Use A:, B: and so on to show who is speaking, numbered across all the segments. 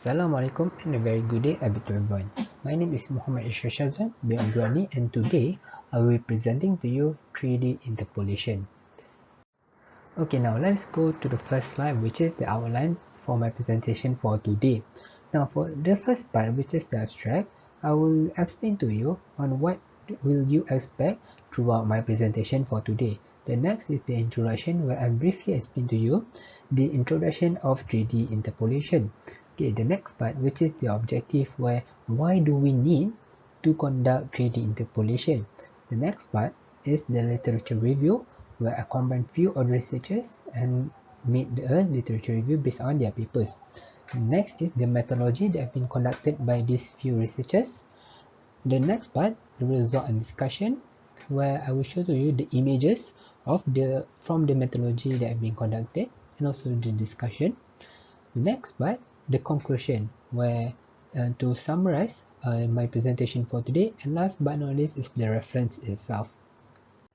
A: Assalamualaikum and a very good day to everyone. My name is Muhammad Isyraf and today I will be presenting to you 3D interpolation. Okay, now let's go to the first slide, which is the outline for my presentation for today. Now for the first part, which is the abstract, I will explain to you on what will you expect throughout my presentation for today. The next is the introduction, where I briefly explain to you the introduction of 3D interpolation. Okay, the next part, which is the objective, where why do we need to conduct 3D interpolation. The next part is the literature review, where I combine few of the researchers and made a literature review based on their papers. Next is the methodology that have been conducted by these few researchers. The next part, the result and discussion, where I will show to you the images of from the methodology that have been conducted and also the discussion. The next part, the conclusion, where to summarize my presentation for today, and last but not least is the reference itself.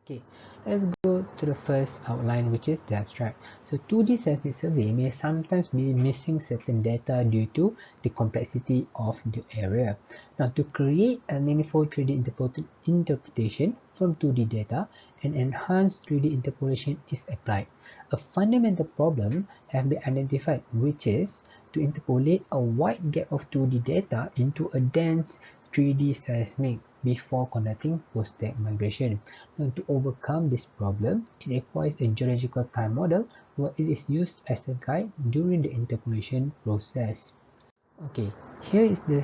A: Okay, let's go to the first outline, which is the abstract. So 2D seismic survey may sometimes be missing certain data due to the complexity of the area. Now, to create a meaningful 3D interpretation from 2D data, an enhanced 3D interpolation is applied. A fundamental problem has been identified, which is to interpolate a wide gap of 2D data into a dense 3D seismic before conducting post-stack migration. Now, to overcome this problem, it requires a geological time model where it is used as a guide during the interpolation process. Okay, here is the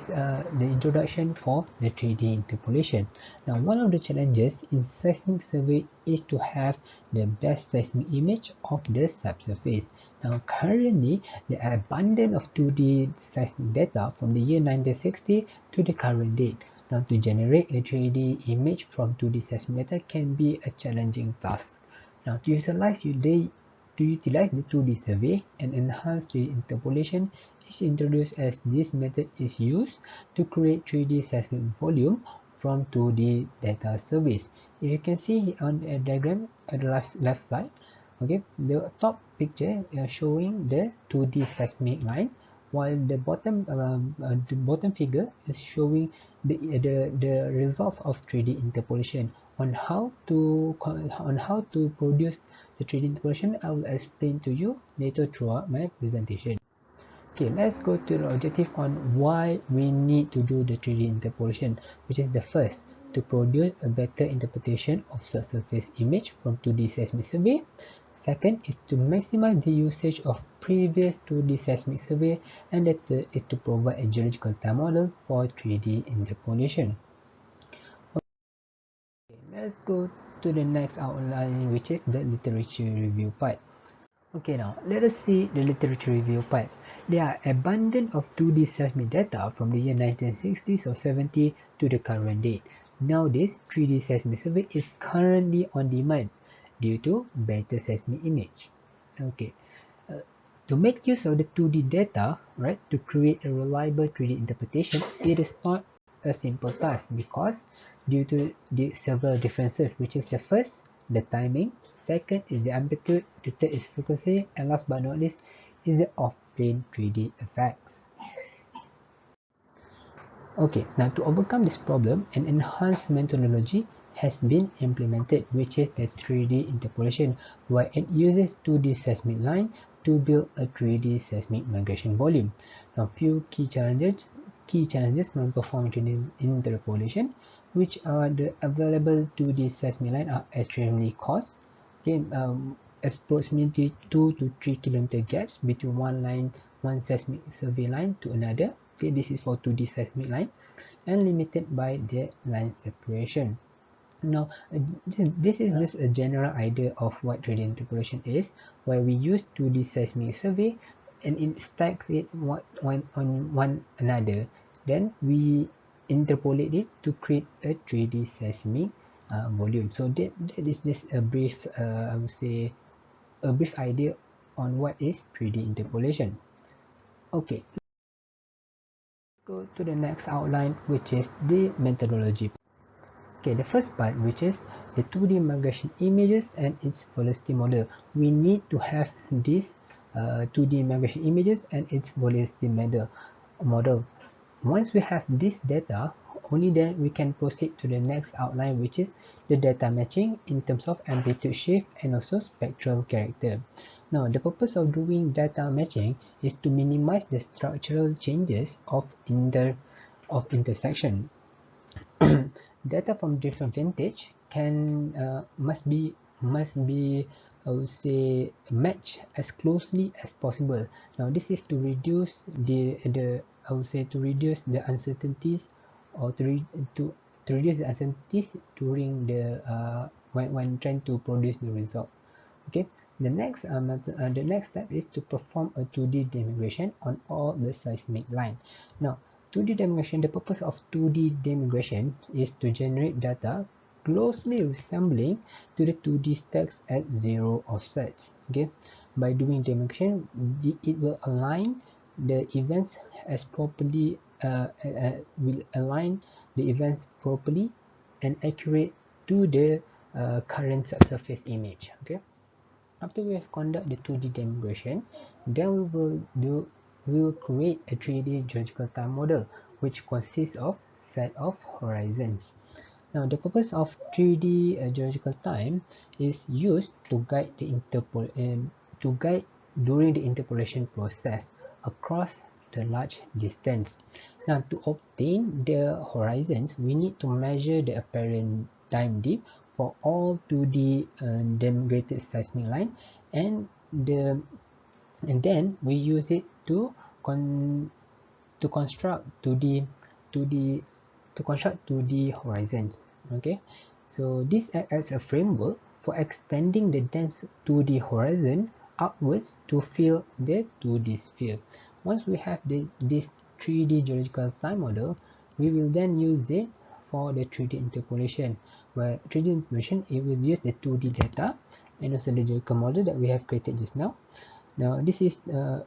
A: introduction for the 3D interpolation. Now, one of the challenges in seismic survey is to have the best seismic image of the subsurface. Now, currently, there are abundant of 2D seismic data from the year 1960 to the current date. Now, to generate a 3D image from 2D seismic data can be a challenging task. Now, to utilize the 2D survey and enhance 3D interpolation is introduced, as this method is used to create 3D seismic volume from 2D data surveys. If you can see on a diagram at the left side, okay, the top picture showing the 2D seismic line, while the bottom figure is showing the results of 3D interpolation. On how to produce the 3D interpolation, I will explain to you later throughout my presentation. Okay, let's go to the objective on why we need to do the 3D interpolation, which is the first, to produce a better interpretation of subsurface image from 2D seismic survey. Second is to maximize the usage of previous 2D seismic survey, and the third is to provide a geological time model for 3D interpolation. Okay, let's go to the next outline, which is the literature review part. Okay, now let us see the literature review part. There are abundant of 2D seismic data from the year 1960s or 70 to the current date. Nowadays, 3D seismic survey is currently on demand due to better seismic image. Okay, to make use of the 2D data, right, to create a reliable 3D interpretation, it is not a simple task because due to the several differences, which is the first, the timing, second is the amplitude, the third is frequency, and last but not least is the off-plane 3D effects. Okay, now to overcome this problem, an enhanced methodology has been implemented, which is the 3D interpolation, where it uses 2D seismic line to build a 3D seismic migration volume. Now, few key challenges when performing 3D interpolation, which are the available 2D seismic line are extremely cost. Okay, approximately 2 to 3 kilometer gaps between one seismic survey line to another. Okay, this is for 2D seismic line, and limited by the line separation. Now, this is just a general idea of what 3D interpolation is, where we use 2D seismic survey and it stacks it one on one another. Then we interpolate it to create a 3D seismic volume. So that is just a brief, I would say, a brief idea on what is 3D interpolation. Okay, let's go to the next outline, which is the methodology. Okay, the first part, which is the 2D migration images and its velocity model. We need to have this 2D migration images and its velocity model. model. Once we have this data, only then we can proceed to the next outline, which is the data matching in terms of amplitude shift and also spectral character. Now, the purpose of doing data matching is to minimize the structural changes of intersection. Data from different vintage must be I would say matched as closely as possible. Now this is to reduce the I would say to reduce the uncertainties, or to reduce the uncertainties during the when trying to produce the result. Okay, the next step is to perform a 2D demigration on all the seismic line. Now 2D demigration, the purpose of 2D demigration is to generate data closely resembling to the 2D stacks at zero offsets. Okay, by doing demigration, it will align the events as properly will align the events properly and accurate to the current subsurface image. Okay, after we have conducted the 2D demigration, then we will create a 3D geological time model, which consists of set of horizons. Now, the purpose of 3D geological time is used to guide during the interpolation process across the large distance. Now, to obtain the horizons, we need to measure the apparent time dip for all 2D demigrated seismic line, and then we use it to construct 2D horizons. Okay, so this acts as a framework for extending the dense 2D horizon upwards to fill the 2D sphere. Once we have this 3D geological time model, we will then use it for the 3D interpolation, where 3D interpolation, it will use the 2D data and also the geological model that we have created just now. Now this is to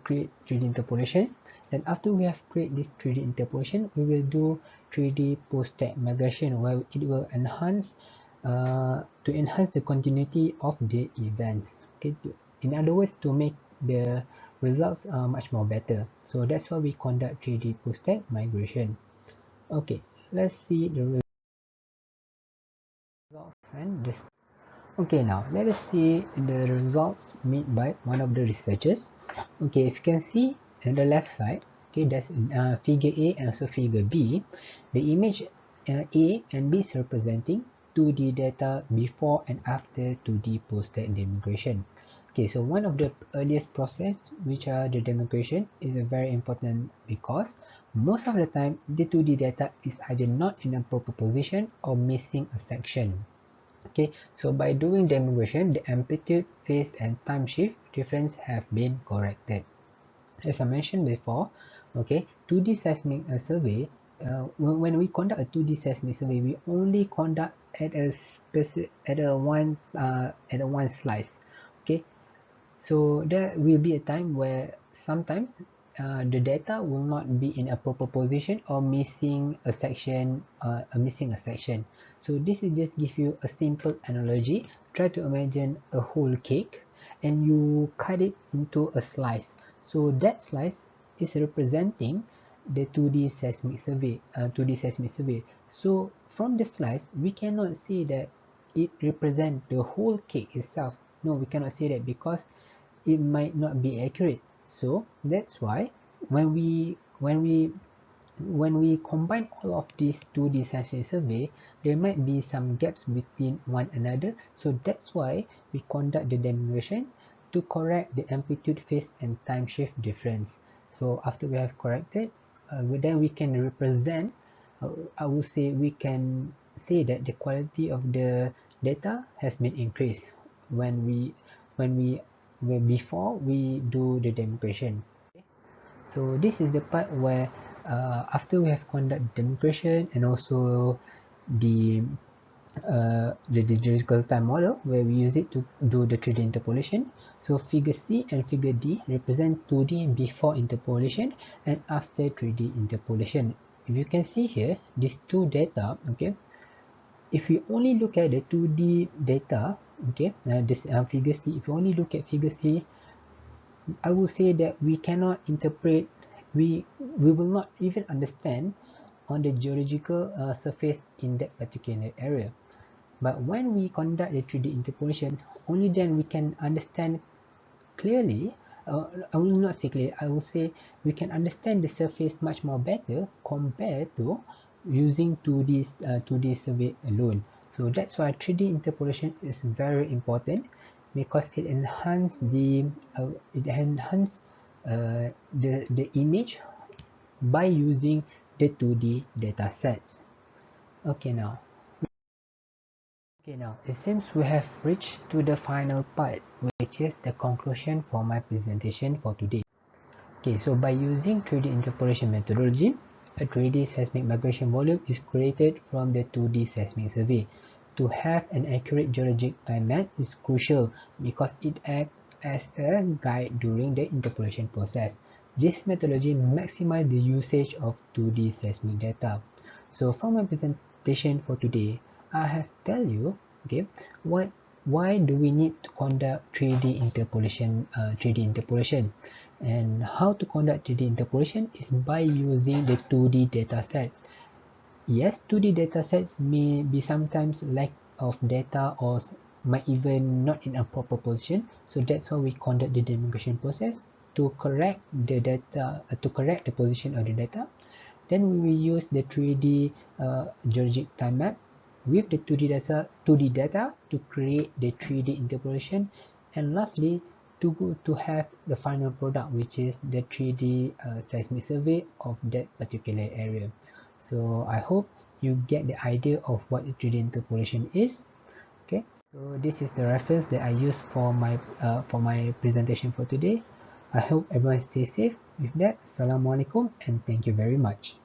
A: create 3D interpolation. And after we have created this 3D interpolation, we will do 3D post-stack migration, where it will enhance the continuity of the events. Okay, in other words, to make the results much more better. So that's why we conduct 3D post-stack migration. Okay, let's see the results and this. Okay, now let us see the results made by one of the researchers. Okay, if you can see on the left side, okay, that's figure A and also figure B. The image A and B is representing 2D data before and after 2D post-stack demigration. Okay, so one of the earliest process, which are the demigration, is a very important because most of the time the 2D data is either not in a proper position or missing a section. Okay, so by doing demigration, the amplitude, phase, and time shift difference have been corrected. As I mentioned before, okay, 2D seismic survey, when we conduct a 2D seismic survey, we only conduct at a one slice. Okay, so there will be a time where sometimes the data will not be in a proper position or missing a section. So this is just give you a simple analogy. Try to imagine a whole cake and you cut it into a slice. So that slice is representing the 2D seismic survey. So from the slice, we cannot say that it represents the whole cake itself. No, we cannot say that because it might not be accurate. So that's why when we combine all of these 2D seismic survey, there might be some gaps between one another. So that's why we conduct the demigration to correct the amplitude, phase, and time shift difference. So after we have corrected, then we can represent, I would say we can say that the quality of the data has been increased when before we do the demigration. So this is the part where after we have conducted demigration and also the geological time model, where we use it to do the 3D interpolation. So figure C and figure D represent 2D before interpolation and after 3D interpolation. If you can see here, these two data, okay, if you only look at the 2D data, okay, this figure C, if you only look at figure C, I will say that we cannot interpret, we will not even understand on the geological surface in that particular area. But when we conduct the 3D interpolation, only then we can understand clearly. I will not say clearly, I will say we can understand the surface much more better compared to using 2D survey alone. So that's why 3D interpolation is very important, because it enhances the image by using the 2D data sets. Okay, now it seems we have reached to the final part, which is the conclusion for my presentation for today. Okay, so by using 3D interpolation methodology, a 3D seismic migration volume is created from the 2D seismic survey. To have an accurate geologic time map is crucial because it acts as a guide during the interpolation process. This methodology maximizes the usage of 2D seismic data. So for my presentation for today, I have tell you, okay, why do we need to conduct 3D interpolation, and how to conduct 3D interpolation is by using the 2D datasets. Yes, 2D datasets may be sometimes lack of data or might even not in a proper position. So that's why we conduct the demigration process to correct the data, to correct the position of the data. Then we will use the 3D geologic time map with the 2D data to create the 3D interpolation, and lastly to have the final product, which is the 3D seismic survey of that particular area. So I hope you get the idea of what 3D interpolation is. Okay, so this is the reference that I use for my presentation for today. I hope everyone stays safe. With that, Assalamualaikum and thank you very much.